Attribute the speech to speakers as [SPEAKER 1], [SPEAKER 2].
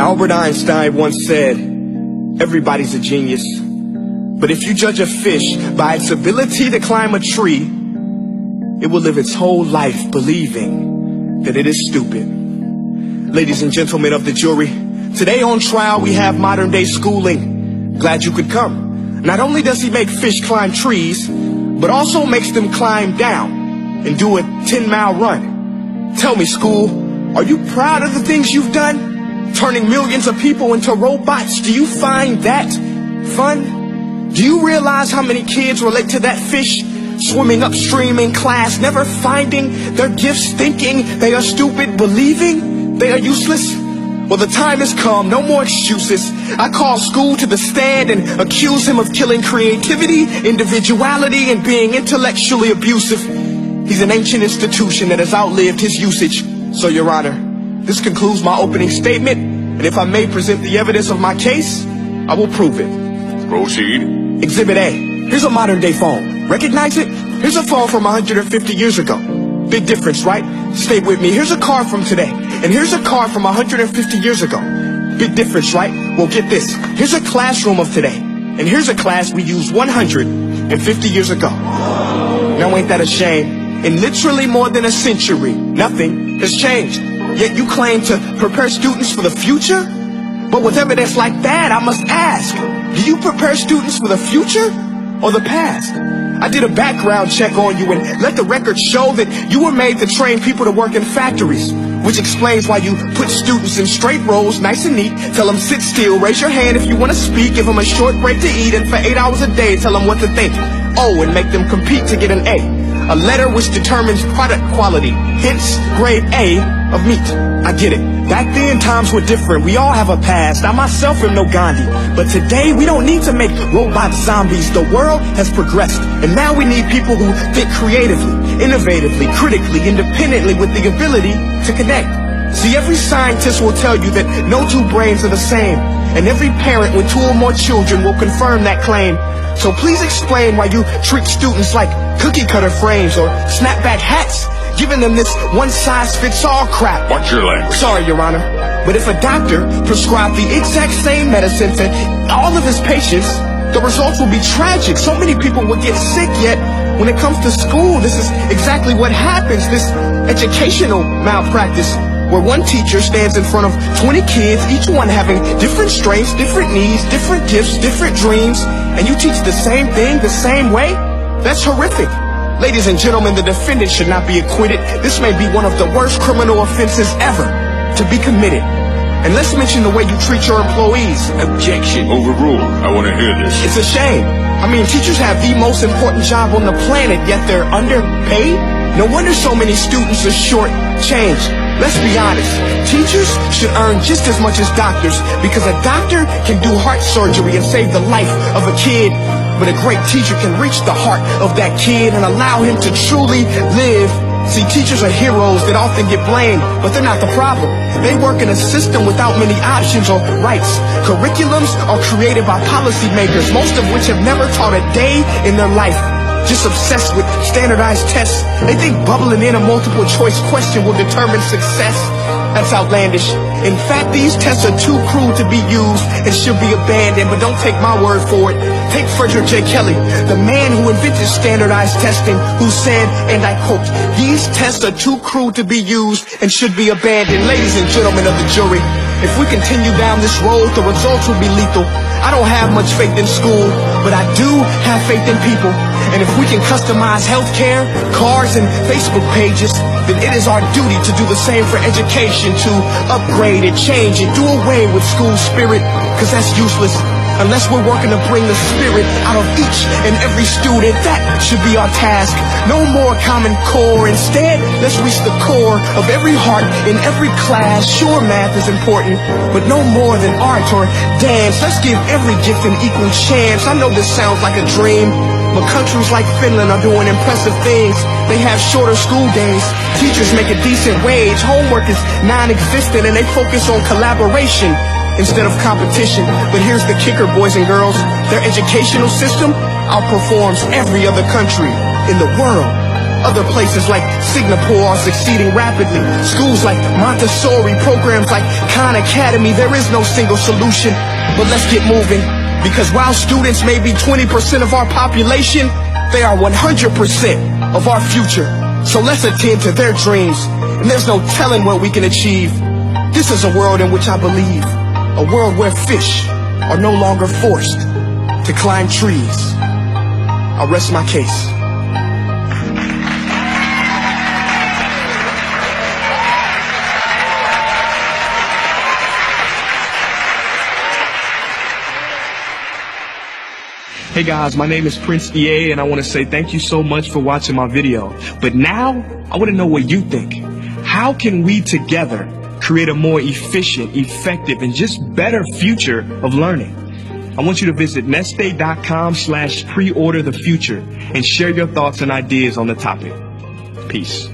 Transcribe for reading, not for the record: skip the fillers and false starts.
[SPEAKER 1] Albert Einstein once said, everybody's a genius. But if you judge a fish by its ability to climb a tree, it will live its whole life believing that it is stupid. Ladies and gentlemen of the jury, today on trial we have modern day schooling. Glad you could come. Not only does he make fish climb trees, but also makes them climb down and do a 10-mile run. Tell me, school, are you proud of the things you've done? Turning millions of people into robots, do you find that fun? Do you realize how many kids relate to that fish swimming upstream in class, never finding their gifts, thinking they are stupid, believing they are useless? Well, the time has come, no more excuses. I call school to the stand and accuse him of killing creativity, individuality, and being intellectually abusive. He's an ancient institution that has outlived his usage. So, Your Honor, this concludes my opening statement, and if I may present the evidence of my case, I will prove it.
[SPEAKER 2] Proceed.
[SPEAKER 1] Exhibit A. Here's a modern-day phone. Recognize it? Here's a phone from 150 years ago. Big difference, right? Stay with me. Here's a car from today, and here's a car from 150 years ago. Big difference, right? Well, get this. Here's a classroom of today, and here's a class we used 150 years ago. Now, ain't that a shame? In literally more than a century, nothing has changed. Yet you claim to prepare students for the future? But with evidence like that, I must ask, do you prepare students for the future or the past? I did a background check on you and let the record show that you were made to train people to work in factories, which explains why you put students in straight rows, nice and neat, tell them sit still, raise your hand if you want to speak, give them a short break to eat, and for 8 hours a day, tell them what to think. Oh, and make them compete to get an A letter which determines product quality, hence grade A of meat. I get it. Back then, times were different. We all have a past. I myself am no Gandhi. But today, we don't need to make robot zombies. The world has progressed. And now we need people who think creatively, innovatively, critically, independently, with the ability to connect. See, every scientist will tell you that no two brains are the same. And every parent with 2 or more children will confirm that claim. So please explain why you treat students like cookie cutter frames or snapback hats, giving them this one-size-fits-all crap.
[SPEAKER 2] Watch your language.
[SPEAKER 1] Sorry, Your Honor, but if a doctor prescribed the exact same medicine to all of his patients, the results will be tragic. So many people will get sick, yet when it comes to school, this is exactly what happens, this educational malpractice, where one teacher stands in front of 20 kids, each one having different strengths, different needs, different gifts, different dreams, and you teach the same thing the same way? That's horrific. Ladies and gentlemen, the defendant should not be acquitted. This may be one of the worst criminal offenses ever to be committed. And let's mention the way you treat your employees.
[SPEAKER 2] Objection. Overruled. I want to hear this.
[SPEAKER 1] It's a shame. I mean, teachers have the most important job on the planet, yet they're underpaid? No wonder so many students are short-changed. Let's be honest, teachers should earn just as much as doctors, because a doctor can do heart surgery and save the life of a kid, but a great teacher can reach the heart of that kid and allow him to truly live. See, teachers are heroes that often get blamed, but they're not the problem. They work in a system without many options or rights. Curriculums are created by policymakers, most of which have never taught a day in their life. Just obsessed with standardized tests. They think bubbling in a multiple choice question will determine success. That's outlandish. In fact, these tests are too cruel to be used and should be abandoned, but don't take my word for it. Take Frederick J. Kelly, the man who invented standardized testing, who said, and I quote, "These tests are too cruel to be used and should be abandoned." Ladies and gentlemen of the jury, if we continue down this road, the results will be lethal. I don't have much faith in school, but I do have faith in people. And if we can customize healthcare, cars, and Facebook pages, then it is our duty to do the same for education, to upgrade it, change it, do away with school spirit, because that's useless. Unless we're working to bring the spirit out of each and every student, that should be our task. No more Common Core. Instead, let's reach the core of every heart in every class. Sure, math is important, but no more than art or dance. Let's give every gift an equal chance. I know this sounds like a dream, but countries like Finland are doing impressive things. They have shorter school days. Teachers make a decent wage. Homework is non-existent, and they focus on collaboration instead of competition. But here's the kicker, boys and girls. Their educational system outperforms every other country in the world. Other places like Singapore are succeeding rapidly. Schools like Montessori, programs like Khan Academy, there is no single solution. But let's get moving, because while students may be 20% of our population, they are 100% of our future. So let's attend to their dreams, and there's no telling what we can achieve. This is a world in which I believe, a world where fish are no longer forced to climb trees. I'll rest my case. Hey guys, my name is Prince EA, and I want to say thank you so much for watching my video. But now, I want to know what you think. How can we together create a more efficient, effective, and just better future of learning? I want you to visit nestday.com/preorder the future and share your thoughts and ideas on the topic. Peace.